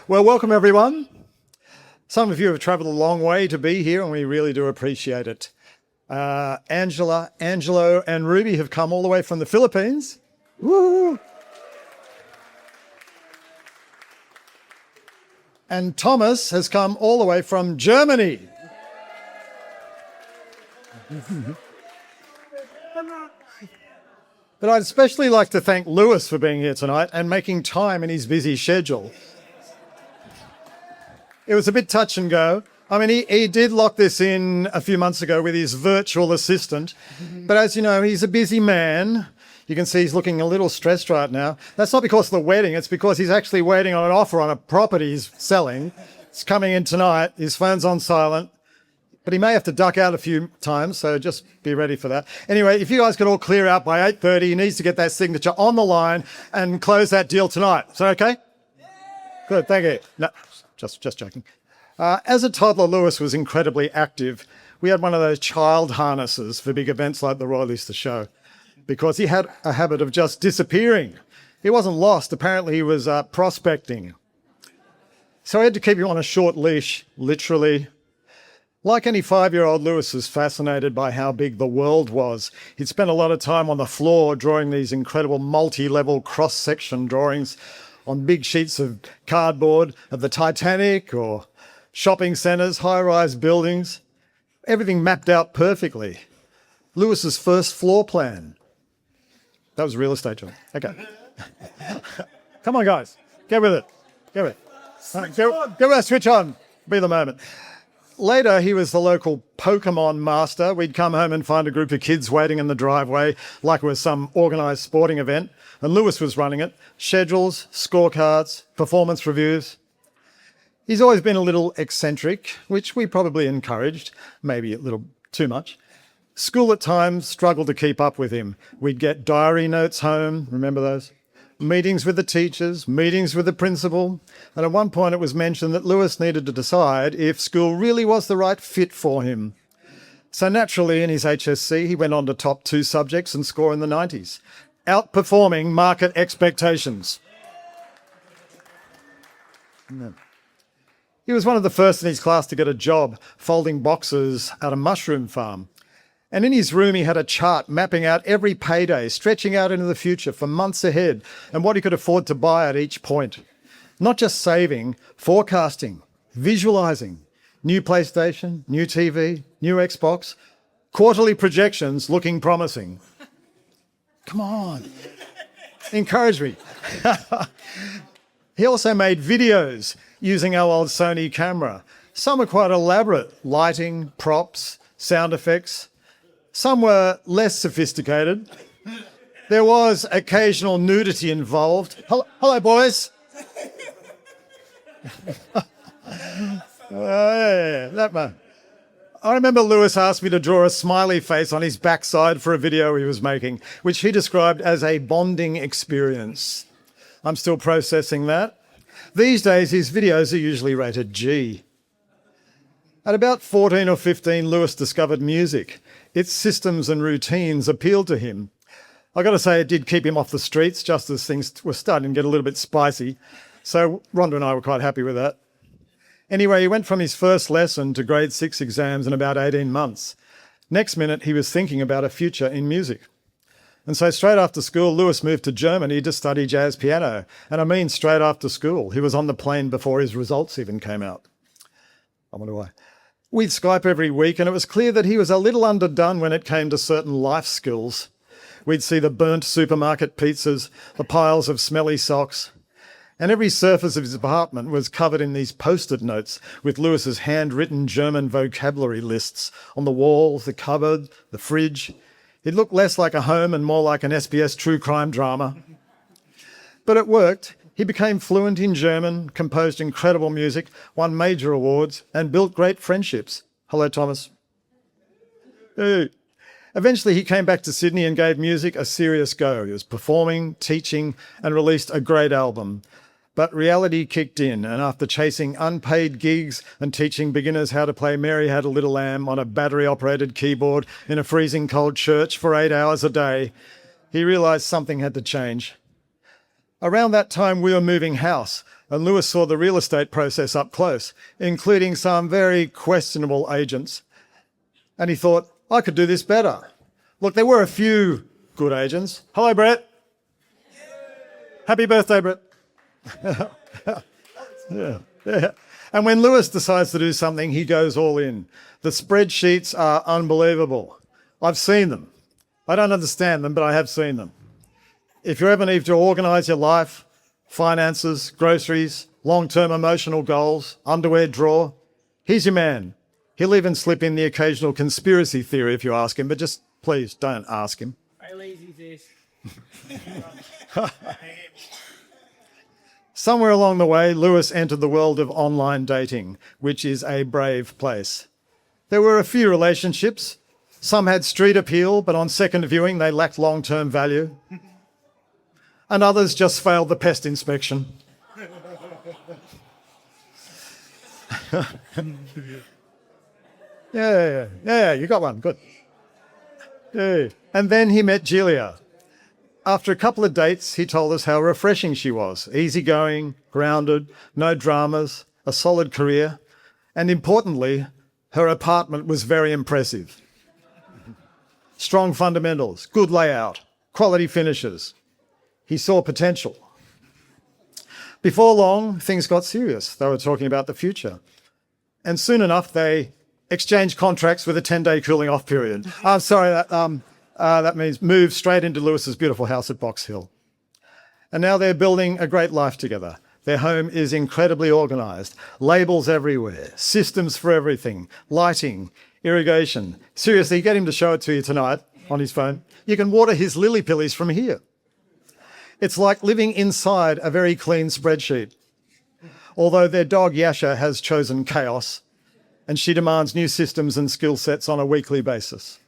Well, welcome everyone. Some of you have travelled a long way to be here and we really do appreciate it. Angela, Angelo and Ruby have come all the way from the Philippines. Woo! And Thomas has come all the way from Germany. But I'd especially like to thank Lewis for being here tonight and making time in his busy schedule. It was a bit touch and go. I mean, he did lock this in a few months ago with his virtual assistant. But as you know, he's a busy man. You can see he's looking a little stressed right now. That's not because of the wedding. It's because he's actually waiting on an offer on a property he's selling. It's coming in tonight. His phone's on silent. But he may have to duck out a few times, so just be ready for that. Anyway, if you guys could all clear out by 8:30, he needs to get that signature on the line and close that deal tonight. Is that okay? Good, thank you. No, just joking. As a toddler, Lewis was incredibly active. We had one of those child harnesses for big events like the Royal Easter Show because he had a habit of just disappearing. He wasn't lost. Apparently, he was prospecting. So I had to keep him on a short leash, literally. Like any 5-year-old, Lewis was fascinated by how big the world was. He'd spent a lot of time on the floor drawing these incredible multi-level cross-section drawings on big sheets of cardboard of the Titanic or shopping centres, high-rise buildings, everything mapped out perfectly. Lewis's first floor plan. That was a real estate job. Okay. Come on, guys. Get with it. Get with it. Get with that switch on. Be the moment. Later, he was the local Pokemon master. We'd come home and find a group of kids waiting in the driveway like it was some organised sporting event, and Lewis was running it. Schedules, scorecards, performance reviews. He's always been a little eccentric, which we probably encouraged, maybe a little too much. School at times struggled to keep up with him. We'd get diary notes home, remember those? Meetings with the teachers, meetings with the principal, and at one point it was mentioned that Lewis needed to decide if school really was the right fit for him. So naturally in his HSC he went on to top 2 subjects and score in the 90s, outperforming market expectations. No. He was one of the first in his class to get a job folding boxes at a mushroom farm. And in his room, he had a chart mapping out every payday, stretching out into the future for months ahead and what he could afford to buy at each point. Not just saving, forecasting, visualizing. New PlayStation, new TV, new Xbox, quarterly projections looking promising. Come on. Encourage me. He also made videos using our old Sony camera. Some were quite elaborate, lighting, props, sound effects. Some were less sophisticated. There was occasional nudity involved. Hello boys. That man. I remember Lewis asked me to draw a smiley face on his backside for a video he was making, which he described as a bonding experience. I'm still processing that. These days, his videos are usually rated G. At about 14 or 15, Lewis discovered music. Its systems and routines appealed to him. I've got to say, it did keep him off the streets just as things were starting to get a little bit spicy. So Rhonda and I were quite happy with that. Anyway, he went from his first lesson to grade 6 exams in about 18 months. Next minute, he was thinking about a future in music. And so straight after school, Lewis moved to Germany to study jazz piano. And I mean straight after school. He was on the plane before his results even came out. I wonder why. We'd Skype every week, and it was clear that he was a little underdone when it came to certain life skills. We'd see the burnt supermarket pizzas, the piles of smelly socks, and every surface of his apartment was covered in these post-it notes with Lewis's handwritten German vocabulary lists on the walls, the cupboard, the fridge. It looked less like a home and more like an SBS true crime drama. But it worked. He became fluent in German, composed incredible music, won major awards, and built great friendships. Hello, Thomas. Hey. Eventually, he came back to Sydney and gave music a serious go. He was performing, teaching, and released a great album. But reality kicked in, and after chasing unpaid gigs and teaching beginners how to play Mary Had a Little Lamb on a battery-operated keyboard in a freezing cold church for 8 hours a day, he realised something had to change. Around that time, we were moving house, and Lewis saw the real estate process up close, including some very questionable agents. And he thought, I could do this better. Look, there were a few good agents. Hello, Brett. Happy birthday, Brett. Yeah. And when Lewis decides to do something, he goes all in. The spreadsheets are unbelievable. I've seen them. I don't understand them, but I have seen them. If you ever need to organise your life, finances, groceries, long-term emotional goals, underwear drawer, he's your man. He'll even slip in the occasional conspiracy theory if you ask him, but just please don't ask him. How lazy is this? Somewhere along the way, Lewis entered the world of online dating, which is a brave place. There were a few relationships. Some had street appeal, but on second viewing, they lacked long-term value. And others just failed the pest inspection. Yeah, you got one, good. Yeah. And then he met Jelia. After a couple of dates, he told us how refreshing she was. Easygoing, grounded, no dramas, a solid career. And importantly, her apartment was very impressive. Strong fundamentals, good layout, quality finishes. He saw potential. Before long, things got serious. They were talking about the future. And soon enough, they exchanged contracts with a 10-day cooling off period. That means move straight into Lewis's beautiful house at Box Hill. And now they're building a great life together. Their home is incredibly organised. Labels everywhere, systems for everything, lighting, irrigation. Seriously, get him to show it to you tonight on his phone. You can water his lily pillies from here. It's like living inside a very clean spreadsheet. Although their dog Yasha has chosen chaos, and she demands new systems and skill sets on a weekly basis.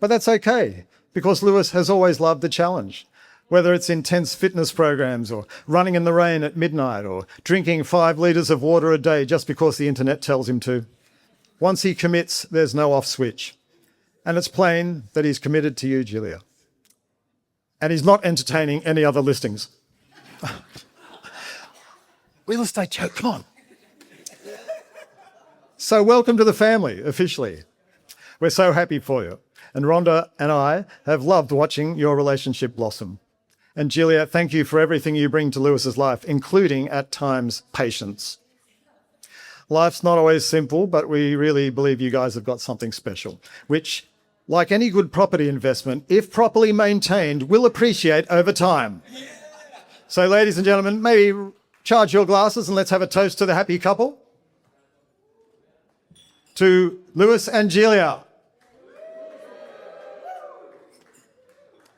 But that's okay, because Lewis has always loved the challenge, whether it's intense fitness programs or running in the rain at midnight or drinking 5 litres of water a day just because the internet tells him to. Once he commits, there's no off switch. And it's plain that he's committed to you, Jelia. And he's not entertaining any other listings. Real estate joke, come on. So welcome to the family, officially. We're so happy for you. And Rhonda and I have loved watching your relationship blossom. And Jelia, thank you for everything you bring to Lewis's life, including, at times, patience. Life's not always simple, but we really believe you guys have got something special, which, like any good property investment, if properly maintained, will appreciate over time. So, ladies and gentlemen, maybe charge your glasses and let's have a toast to the happy couple. To Lewis and Jelia.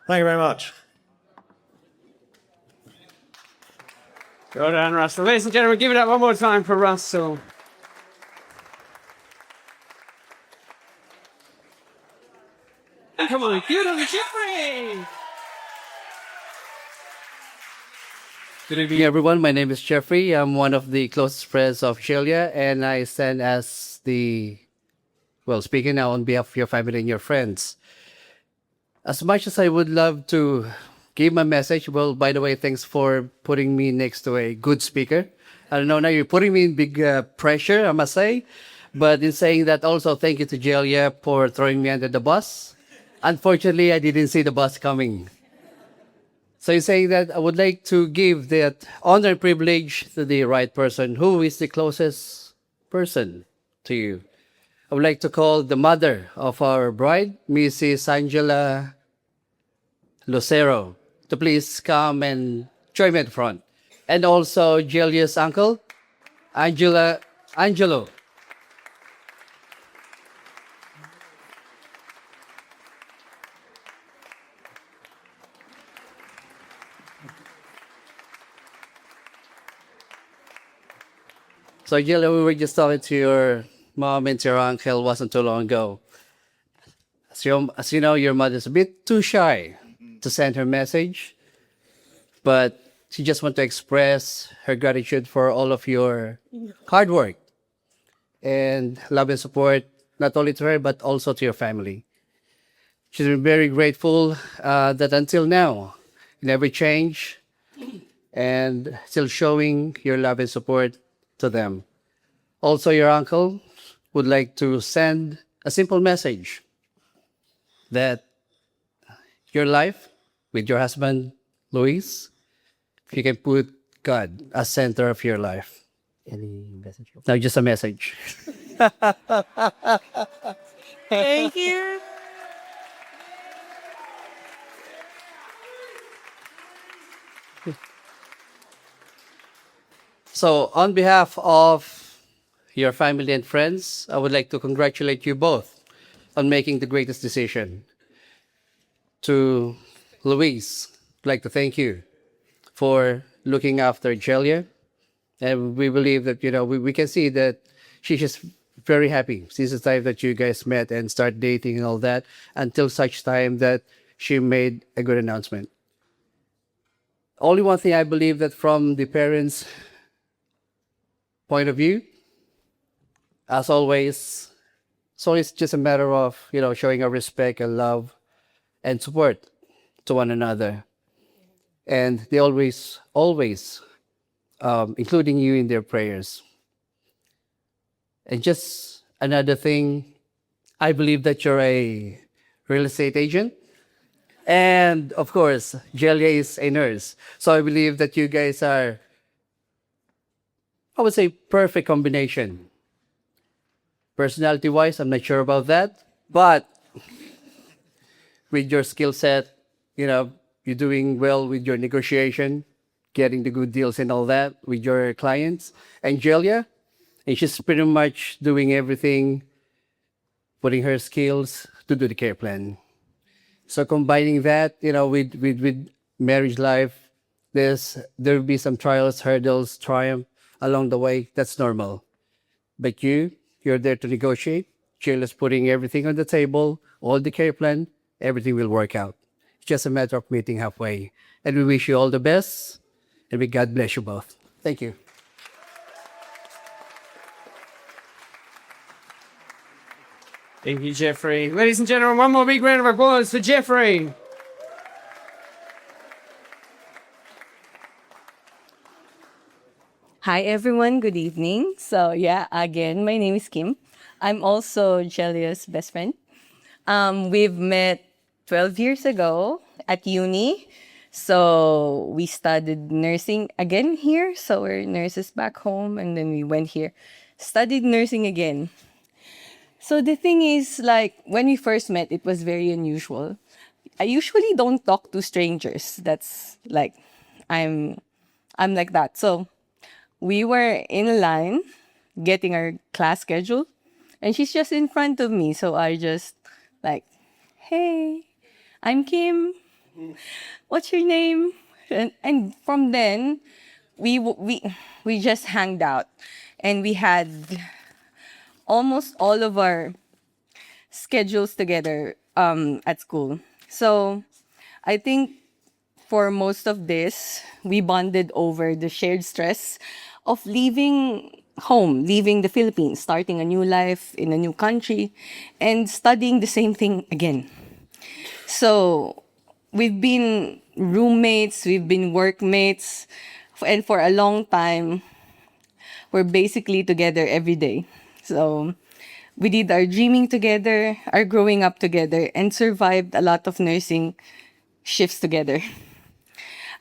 Thank you very much. Well done, Russell. Ladies and gentlemen, give it up one more time for Russell. Come on, give it up for Jeffrey! Good evening, everyone. My name is Jeffrey. I'm one of the closest friends of Jelia, and I stand as speaking now on behalf of your family and your friends. As much as I would love to give my message, well, by the way, thanks for putting me next to a good speaker. I don't know, now you're putting me in big pressure, I must say. But in saying that, also thank you to Jelia for throwing me under the bus. Unfortunately, I didn't see the bus coming. So in saying that, I would like to give that honor and privilege to the right person. Who is the closest person to you? I would like to call the mother of our bride, Mrs. Angela Lucero, to please come and join me at the front. And also Jelia's uncle, Angelo. So Jelia, we were just talking to your mom and to your uncle wasn't too long ago. As you know, your mother's a bit too shy to send her message, but she just wants to express her gratitude for all of your hard work and love and support, not only to her, but also to your family. She's been very grateful that until now, you never change, and still showing your love and support to them. Also, your uncle would like to send a simple message that your life with your husband, Luis, if you can put God as center of your life. Any message? No, just a message. Thank you. So, on behalf of your family and friends, I would like to congratulate you both on making the greatest decision. To Luis, I'd like to thank you for looking after Jelia. And we believe that, we can see that she's just very happy since the time that you guys met and start dating and all that until such time that she made a good announcement. Only one thing I believe that from the parents' point of view, as always, it's always just a matter of, showing our respect and love and support to one another. And they always, including you in their prayers. And just another thing, I believe that you're a real estate agent. And of course, Jelia is a nurse. So I believe that you guys are, I would say, perfect combination. Personality wise, I'm not sure about that. But with your skill set, you're doing well with your negotiation, getting the good deals and all that with your clients. And Jelia, and she's pretty much doing everything, putting her skills to do the care plan. So combining that, with marriage life, there'll be some trials, hurdles, triumph along the way. That's normal. But you're there to negotiate. Jaila's putting everything on the table, all the care plan, everything will work out. It's just a matter of meeting halfway. And we wish you all the best, and may God bless you both. Thank you. Thank you, Jeffrey. Ladies and gentlemen, one more big round of applause for Jeffrey. Hi, everyone. Good evening. So, yeah, again, my name is Kim. I'm also Jelia's best friend. We've met 12 years ago at uni. So, we studied nursing again here. So, we're nurses back home. And then we went here, studied nursing again. So, the thing is, like, when we first met, it was very unusual. I usually don't talk to strangers. That's like, I'm like that. So, we were in a line getting our class schedule, and she's just in front of me. So I just like, hey, I'm Kim. What's your name? And from then, we just hanged out, and we had almost all of our schedules together at school. So I think for most of this, we bonded over the shared stress of leaving home, leaving the Philippines, starting a new life in a new country, and studying the same thing again. So we've been roommates, we've been workmates, and for a long time, we're basically together every day. So we did our dreaming together, our growing up together, and survived a lot of nursing shifts together.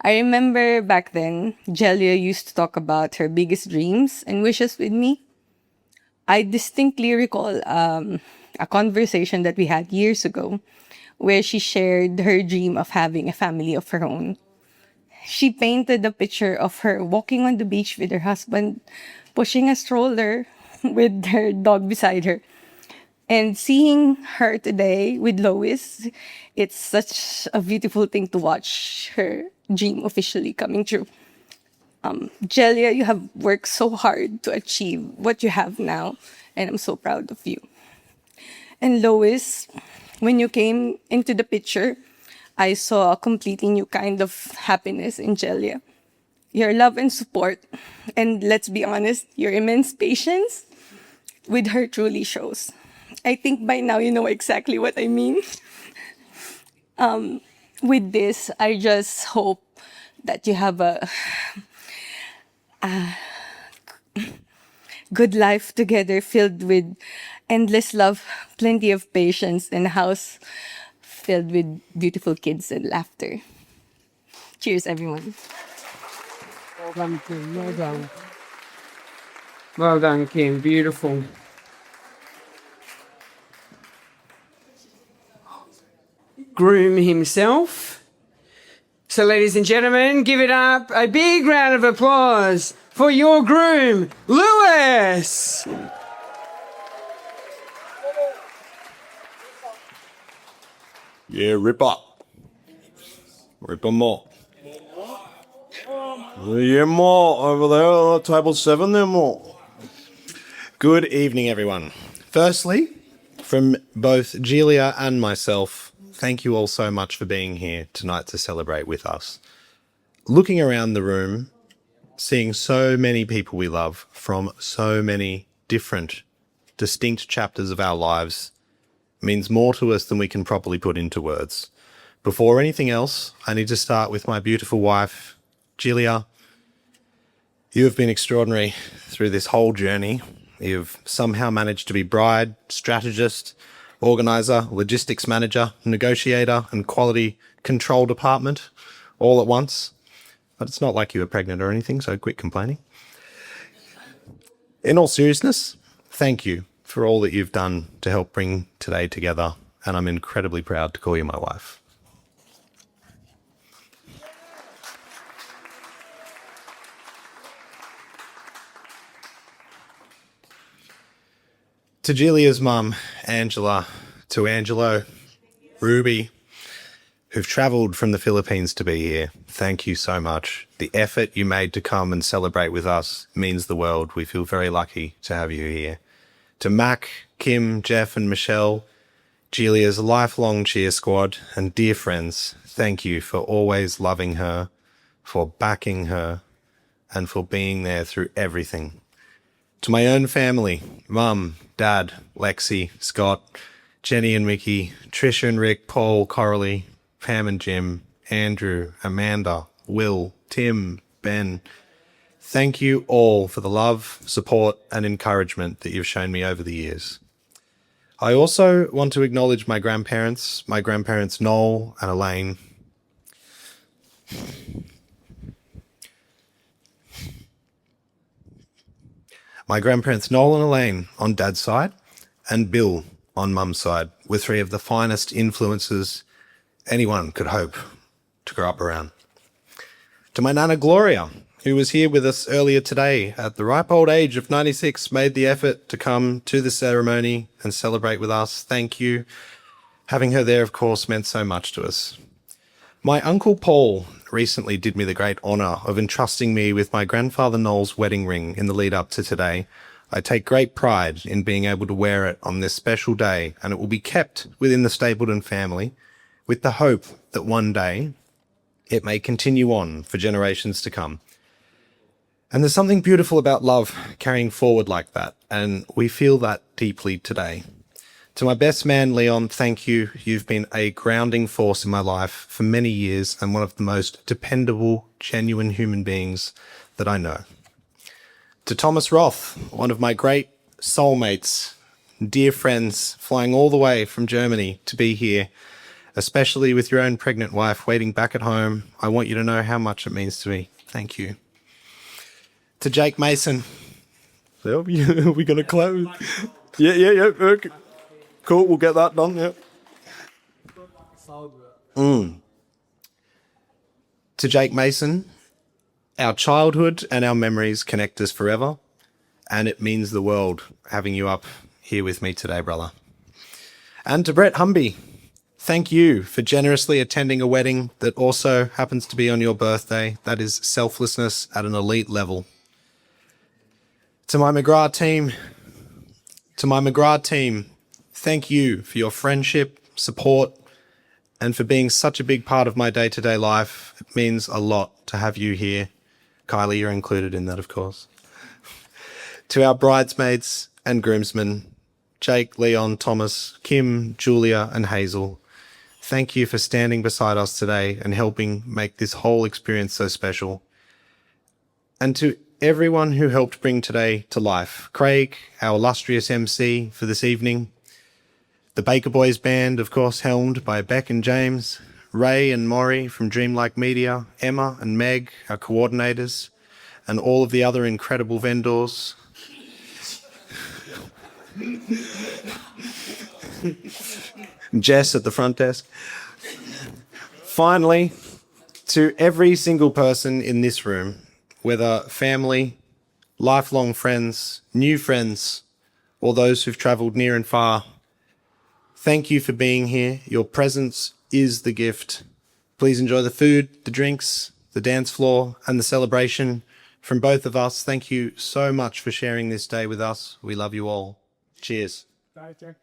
I remember back then, Jelia used to talk about her biggest dreams and wishes with me. I distinctly recall a conversation that we had years ago where she shared her dream of having a family of her own. She painted a picture of her walking on the beach with her husband, pushing a stroller with her dog beside her. And seeing her today with Lois, it's such a beautiful thing to watch her dream officially coming true. Jelia, you have worked so hard to achieve what you have now, and I'm so proud of you. And Lois, when you came into the picture, I saw a completely new kind of happiness in Jelia. Your love and support, and let's be honest, your immense patience with her truly shows. I think by now you know exactly what I mean. With this, I just hope that you have a good life together filled with endless love, plenty of patience, and a house filled with beautiful kids and laughter. Cheers, everyone. Well done, Kim. Well done. Well done, Kim. Beautiful. Groom himself. So, ladies and gentlemen, give it up a big round of applause for your groom, Lewis. Yeah, Ripper. Ripper more. Yeah, more. Over there on table 7 there, more. Good evening, everyone. Firstly, from both Jelia and myself, thank you all so much for being here tonight to celebrate with us. Looking around the room, seeing so many people we love from so many different, distinct chapters of our lives means more to us than we can properly put into words. Before anything else, I need to start with my beautiful wife, Jelia. You have been extraordinary through this whole journey. You've somehow managed to be bride, strategist, organizer, logistics manager, negotiator, and quality control department all at once. But it's not like you were pregnant or anything, so quit complaining. In all seriousness, thank you for all that you've done to help bring today together, and I'm incredibly proud to call you my wife. To Jelia's mum, Angela, to Angelo, Ruby, who've travelled from the Philippines to be here, thank you so much. The effort you made to come and celebrate with us means the world. We feel very lucky to have you here. To Mac, Kim, Jeff and Michelle, Jelia's lifelong cheer squad and dear friends, thank you for always loving her, for backing her, and for being there through everything. To my own family, Mum, Dad, Lexi, Scott, Jenny and Mickey, Trisha and Rick, Paul, Coralie, Pam and Jim, Andrew, Amanda, Will, Tim, Ben. Thank you all for the love, support and encouragement that you've shown me over the years. I also want to acknowledge my grandparents Noel and Elaine. My grandparents Noel and Elaine on Dad's side and Bill on Mum's side were 3 of the finest influences anyone could hope to grow up around. To my Nana Gloria, who was here with us earlier today at the ripe old age of 96, made the effort to come to the ceremony and celebrate with us. Thank you. Having her there, of course, meant so much to us. My Uncle Paul recently did me the great honour of entrusting me with my grandfather Noel's wedding ring in the lead up to today. I take great pride in being able to wear it on this special day, and it will be kept within the Stapleton family with the hope that one day it may continue on for generations to come. And there's something beautiful about love carrying forward like that, and we feel that deeply today. To my best man, Leon, thank you. You've been a grounding force in my life for many years and one of the most dependable, genuine human beings that I know. To Thomas Roth, one of my great soulmates, dear friends, flying all the way from Germany to be here, especially with your own pregnant wife waiting back at home. I want you to know how much it means to me. Thank you. To Jake Mason. Are we going to close? Yeah. Okay. Cool, we'll get that done, yeah. To Jake Mason, our childhood and our memories connect us forever, and it means the world having you up here with me today, brother. And to Brett Humby, thank you for generously attending a wedding that also happens to be on your birthday. That is selflessness at an elite level. To my McGrath team, thank you for your friendship, support, and for being such a big part of my day-to-day life. It means a lot to have you here. Kylie, you're included in that, of course. To our bridesmaids and groomsmen, Jake, Leon, Thomas, Kim, Julia, and Hazel, thank you for standing beside us today and helping make this whole experience so special. And to everyone who helped bring today to life, Craig, our illustrious MC for this evening, the Baker Boys Band, of course, helmed by Beck and James, Ray and Maury from Dreamlike Media, Emma and Meg, our coordinators, and all of the other incredible vendors. Jess at the front desk. Finally, to every single person in this room, whether family, lifelong friends, new friends, or those who've travelled near and far, thank you for being here. Your presence is the gift. Please enjoy the food, the drinks, the dance floor, and the celebration. From both of us, thank you so much for sharing this day with us. We love you all. Cheers. Bye, Jack.